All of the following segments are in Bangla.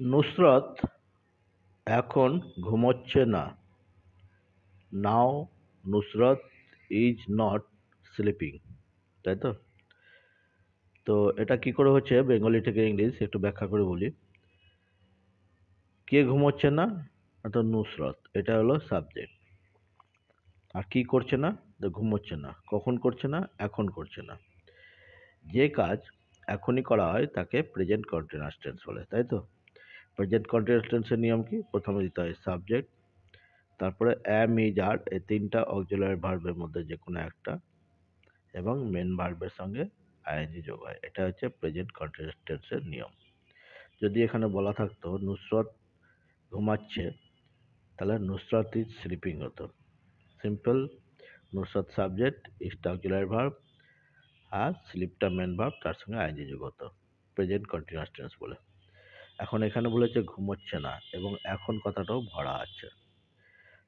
নুসরত এখন ঘুমোচ্ছে না। নাও নুসরত ইজ নট স্লিপিং। তাই তো? তো এটা কি করে হচ্ছে বেঙ্গলি থেকে ইংলিশ একটু ব্যাখ্যা করে বলি। কে ঘুমোচ্ছে না? তো নুসরত, এটা হলো সাবজেক্ট। আর কি করছে না? তো ঘুমোচ্ছে না। কখন করছে না? এখন করছে না। যে কাজ এখনই করা হয় তাকে প্রেজেন্ট কন্টিনিউয়াস টেন্স বলে, তাই তো? প্রেজেন্ট কন্টিনিউয়াস টেন্সের নিয়ম কি? প্রথমে দিতে হয় সাবজেক্ট, তারপরে অ্যাম ইজ আর, এই তিনটা অক্সিলারি ভার্বের মধ্যে যে কোনো একটা, এবং মেন ভার্বের সঙ্গে আইএনজি যোগ হয়। এটা হচ্ছে প্রেজেন্ট কন্টিনিউয়াস টেন্সের নিয়ম। যদি এখানে বলা থাকতো নুসরত ঘুমাচ্ছে, তাহলে নুসরত ইজ স্লিপিং হতো। সিম্পল, নুসরত সাবজেক্ট, ইজটা অক্সিলারি ভার্ব, আর স্লিপটা মেন ভার্ব, তার সঙ্গে আইএনজি যোগ হতো। প্রেজেন্ট কন্টিনিউয়াস টেন্স বলে। এখন এখানে বলেছে ঘুমোচ্ছে না, এবং এখন কথাটাও ভরা আছে।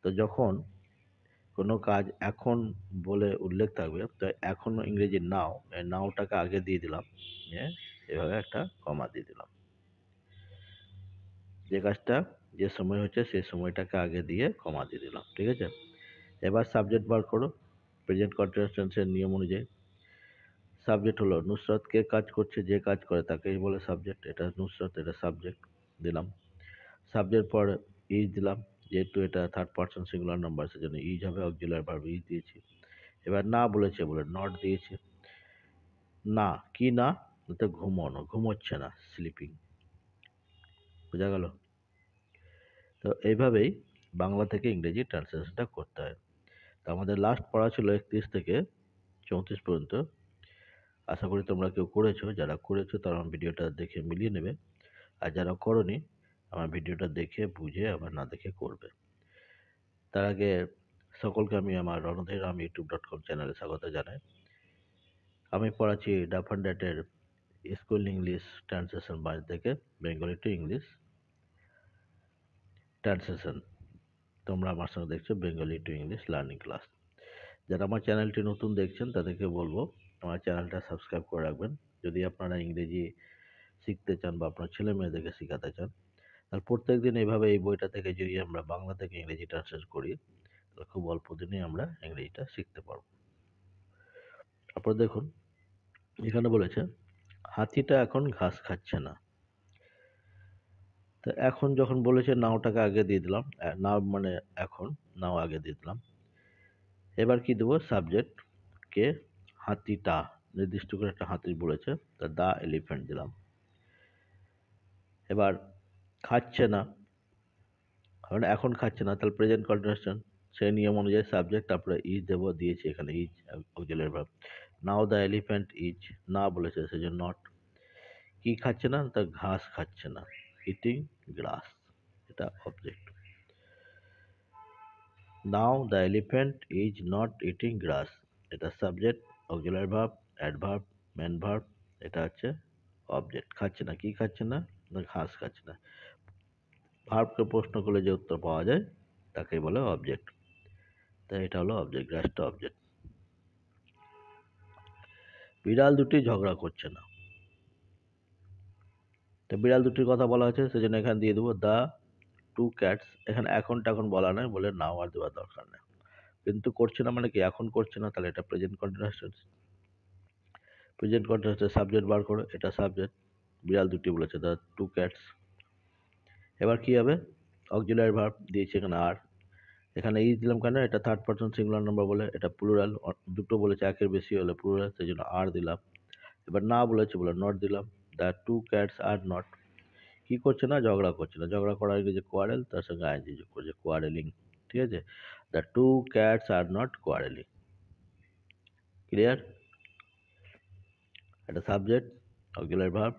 তো যখন কোনো কাজ এখন বলে উল্লেখ থাকবে, তো এখন ইংরেজি নাও, এই নাওটাকে আগে দিয়ে দিলাম, নিয়ে এভাবে একটা কমা দিয়ে দিলাম। যে কাজটা যে সময় হচ্ছে সেই সময়টাকে আগে দিয়ে কমা দিয়ে দিলাম, ঠিক আছে? এবার সাবজেক্ট বার করো প্রেজেন্ট কন্টিনিউয়াস টেন্সের নিয়ম অনুযায়ী। সাবজেক্ট হলো নুসরত, কে কাজ করছে, যে কাজ করে তাকেই বলে সাবজেক্ট। এটা নুসরত, এটা সাবজেক্ট দিলাম। সাবজেক্ট পর ইজ দিলাম, যেহেতু এটা থার্ড পারসন সিঙ্গুলার নাম্বার সেজন্য ইজ হবে, অক্সিলারি ভার্ব ইজ দিয়েছি। এবার না বলেছে বলে নট দিয়েছি। না, কি না? তো ঘুমানো, ঘুমোচ্ছে না, স্লিপিং। বোঝা গেল? তো এইভাবেই বাংলা থেকে ইংরেজি ট্রান্সলেশনটা করতে হয়। তো আমাদের লাস্ট পড়া ছিল 31 থেকে 34 পর্যন্ত। আশা করি তোমরা কেউ করেছো। যারা করেছো তারা আমার ভিডিওটা দেখে মিলিয়ে নেবে। আর যারা করোনি, আমার ভিডিওটা দেখে বুঝে আবার না দেখে করবে। তার আগে সকলকে আমি আমার রণধীরাম youtube.com চ্যানেলে স্বাগত জানাই। আমি পড়াচ্ছি ডাফান্ডেটের স্কুল ইংলিশ ট্রান্সলেশন বই থেকে, বেঙ্গলি টু ইংলিশ ট্রান্সলেশন। তোমরা আমার সঙ্গে দেখছো Bengali to English learning class. যারা আমার চ্যানেলটি নতুন দেখছেন তাদেরকে বলবো আমার চ্যানেলটা সাবস্ক্রাইব করে রাখবেন। যদি আপনারা ইংরেজি শিখতে চান বা আপনার ছেলে মেয়েদেরকে শেখাতে চান, আর প্রত্যেকদিন এইভাবে এই বইটা থেকে যদি আমরা বাংলা থেকে ইংরেজি ট্রান্সলেট করি, তাহলে খুব অল্প দিনেই আমরা ইংরেজিটা শিখতে পারবো। তারপর দেখুন, এখানে বলেছে হাতিটা এখন ঘাস খাচ্ছে না। তো এখন যখন বলেছে নাওটাকে আগে দিয়ে দিলাম, নাও মানে এখন, নাও আগে দিয়ে দিলাম। এবার কি দেবো? সাবজেক্ট কে, হাতিটা, নির্দিষ্ট করে একটা হাতি বলেছে, তা দা এলিফ্যান্ট দিলাম। এবার খাচ্ছে না, কারণ এখন খাচ্ছে না, তাহলে প্রেজেন্ট কন্টিনিউয়াস টেন্স, সেই নিয়ম অনুযায়ী সাবজেক্ট, তারপরে ইজ দেবো, দিয়েছি এখানে is auxiliary verb. Now the elephant is, না বলেছে সেজন্য নট। কি খাচ্ছে না? তা ঘাস খাচ্ছে না, ইটিং গ্রাস, এটা object. Now the elephant is not eating grass, এটা subject, auxiliary verb, adverb, main verb, এটা হচ্ছে অবজেক্ট। খাচ্ছে না, কি খাচ্ছে না? না ঘাস খাচ্ছে না। ভার্বকে প্রশ্ন করলে যে উত্তর পাওয়া যায় তাকেই বলে অবজেক্ট। তাই এটা হলো অবজেক্ট, গ্রাসটা অবজেক্ট। বিড়াল দুটি ঝগড়া করছে না। তো বিড়াল দুটির কথা বলা হয়েছে সেজন্য এখানে দিয়ে দেবো দ্য টু ক্যাটস। এখানে এখন বলা নয় বলে নাও আর দেওয়ার দরকার নেই। কিন্তু করছে না মানে কি? এখন করছে না, তাহলে এটা present continuous tense. Present continuous subject বার করো, এটা সাবজেক্ট, বিড়াল দুটি বলেছে দ্য টু ক্যাটস। এবার কি হবে? অক্সিলারি ভার্ব দিয়েছে এখানে আর। এখানে ইজ দিলাম কেন? এটা থার্ড পারসন সিঙ্গুলার নাম্বার বলে, এটা প্লুরাল, দুটো বলেছে একের বেশি হলে প্লুরাল, সেই জন্য আর দিলাম। এবার না বলেছে বলে নট দিলাম। The two cats are not, কি করছে না? ঝগড়া করছে না। ঝগড়া করার আগে যে কোয়ারেল, তার সঙ্গে আইএনজি যোগ করছে, কোয়ারেলিং, ঠিক আছে? The two cats are not quarrelling. Clear? এটা সাবজেক্ট, অক্সিলারি ভার্ব,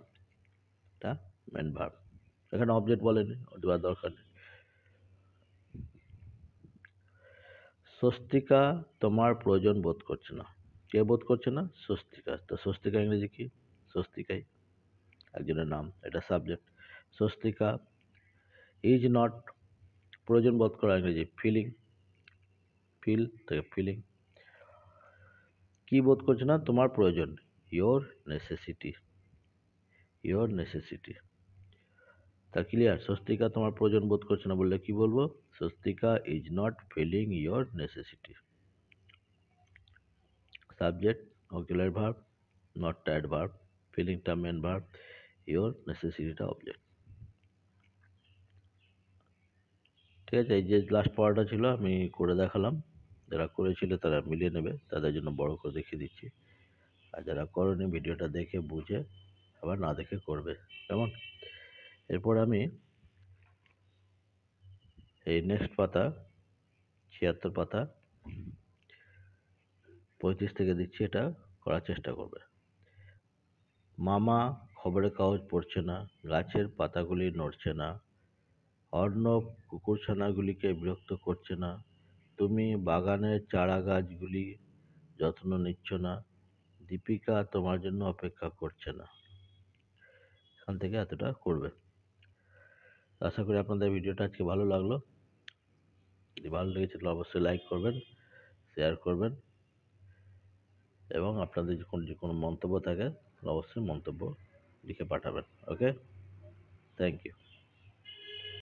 এটা মেন ভার্ব। এখানে অবজেক্ট বলেনি, দেওয়ার দরকার নেই। স্বস্তিকা তোমার প্রয়োজন বোধ করছে না। কে বোধ করছে না? স্বস্তিকা। তো স্বস্তিকা ইংরেজি কি? স্বস্তিকাই, একজনের নাম, এটা সাবজেক্ট। স্বস্তিকা ইজ নট, প্রয়োজন বোধ করা ইংরেজি ফিলিং, ফিল থেকে ফিলিং। কি বোধ করছে না? তোমার প্রয়োজন, ইয়োর নেসেসিটি, ইয়োর নেসেসিটি। তা ক্লিয়ার? স্বস্তিকা তোমার প্রয়োজন বোধ করছে না বললে কি বলবো? Swastika is not feeling your necessity. Subject auxiliary verb, নটটা অ্যাডভার্ব, ফিলিংটা মেন ভার্ব, ইয়োর নেসেসিটিটা অবজেক্ট। ঠিক আছে, এই যে লাস্ট পড়াটা ছিল আমি করে দেখালাম, যারা করেছিলে তারা মিলিয়ে নেবে, তাদের জন্য বড় করে দেখিয়ে দিচ্ছি। আর যারা করোনি ভিডিওটা দেখে বুঝে আবার না দেখে করবে, কেমন? এরপর আমি এই নেক্সট পাতা ৭৬ পাতা ৩৫ থেকে দিচ্ছি, এটা করার চেষ্টা করবে। মামা খবরের কাগজ পড়ছে না, গাছের পাতাগুলি নড়ছে না, অর্ণব কুকুরছানাগুলিকে বিরক্ত করছে না, তুমি বাগানের চারা গাছগুলি যত্ন নিচ্ছ না, দীপিকা তোমার জন্য অপেক্ষা করছে না। এখান থেকে এতটা করবে। আশা করি আপনাদের ভিডিওটা আজকে ভালো লাগলো। যদি ভালো লেগেছে তাহলে অবশ্যই লাইক করবেন, শেয়ার করবেন এবং আপনাদের যে কোনো মন্তব্য থাকে তাহলে অবশ্যই মন্তব্য লিখে পাঠাবেন। ওকে, থ্যাংক ইউ।